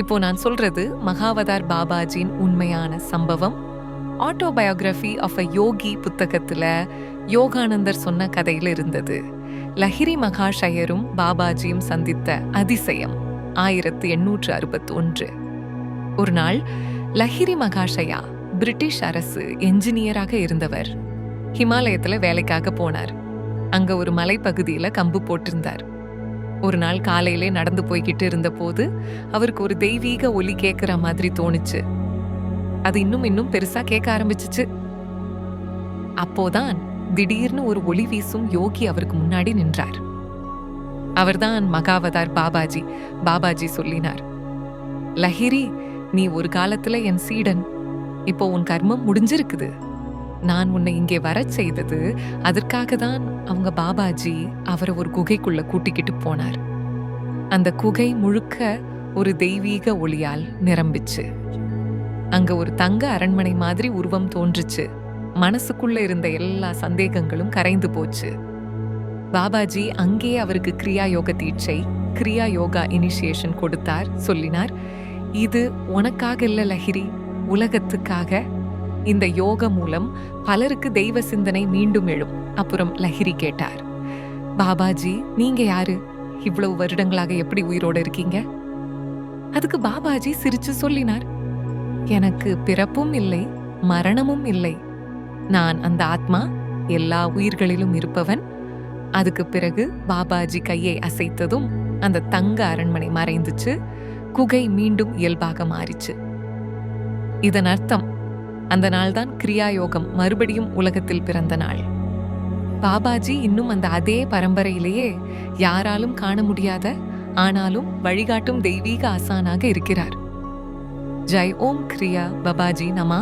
இப்போ நான் சொல்றது மகாவதார் பாபாஜியின் உண்மையான சம்பவம். ஆட்டோபயோகிராஃபி ஆஃப் அ யோகி புத்தகத்துல யோகானந்தர் சொன்ன கதையில இருந்தது. லஹிரி மகாஷயரும் பாபாஜியும் சந்தித்த அதிசயம் 1861. ஒரு நாள் லஹிரி மகாஷயா பிரிட்டிஷ் அரசு என்ஜினியராக இருந்தவர். ஹிமாலயத்துல வேலைக்காக போனார். அங்க ஒரு மலைப்பகுதியில கம்பு போட்டிருந்தார். ஒரு நாள் காலையிலே நடந்து போய்கிட்டு இருந்த போது அவருக்கு ஒரு தெய்வீக ஒலி கேட்கிற மாதிரி தோணுச்சு. அது இன்னும் பெருசா கேட்க ஆரம்பிச்சுச்சு. அப்போதான் திடீர்னு ஒரு ஒளி வீசும் யோகி அவருக்கு முன்னாடி நின்றார். அவர்தான் மகாவதார் பாபாஜி. பாபாஜி சொல்லினார், லஹிரி, நீ ஒரு காலத்துல என் சீடன். இப்போ உன் கர்மம் முடிஞ்சிருக்குது. நான் உன்னை இங்கே வரச் செய்தது அதற்காக தான். அவங்க பாபாஜி அவரை ஒரு குகைக்குள்ள கூட்டிக்கிட்டு போனார். அந்த குகை முழுக்க ஒரு தெய்வீக ஒளியால் நிரம்பிச்சு. அங்க ஒரு தங்க அரண்மனை மாதிரி உருவம் தோன்றுச்சு. மனசுக்குள்ள இருந்த எல்லா சந்தேகங்களும் கரைந்து போச்சு. பாபாஜி அங்கே அவருக்கு கிரியா யோக தீட்சை, கிரியா யோகா இனிஷியேஷன் கொடுத்தார். சொல்லினார், இது உனக்காக இல்ல லஹிரி, உலகத்துக்காக. இந்த யோக மூலம் பலருக்கு தெய்வ சிந்தனை மீண்டும் எழும். அப்புறம் லஹிரி கேட்டார், பாபாஜி, நீங்க யாரு? இவ்வளவு வருடங்களாக எப்படி உயிரோட இருக்கீங்க? அதுக்கு பாபாஜி சிரிச்சு சொல்லினார், எனக்கு பிறப்பும் இல்லை, மரணமும் இல்லை. நான் அந்த ஆத்மா, எல்லா உயிர்களிலும் இருப்பவன். அதுக்கு பிறகு பாபாஜி கையை அசைத்ததும் அந்த தங்க அரண்மனை மறைந்துச்சு. குகை மீண்டும் இயல்பாக மாறிச்சு. இதன் அர்த்தம், அந்த நாள்தான் கிரியா யோகம் மறுபடியும் உலகத்தில் பிறந்த நாள். பாபாஜி இன்னும் அந்த அதே பரம்பரையிலேயே யாராலும் காண முடியாத, ஆனாலும் வழிகாட்டும் தெய்வீக ஆசானாக இருக்கிறார். ஜெய் ஓம் கிரியா பாபாஜி நமா.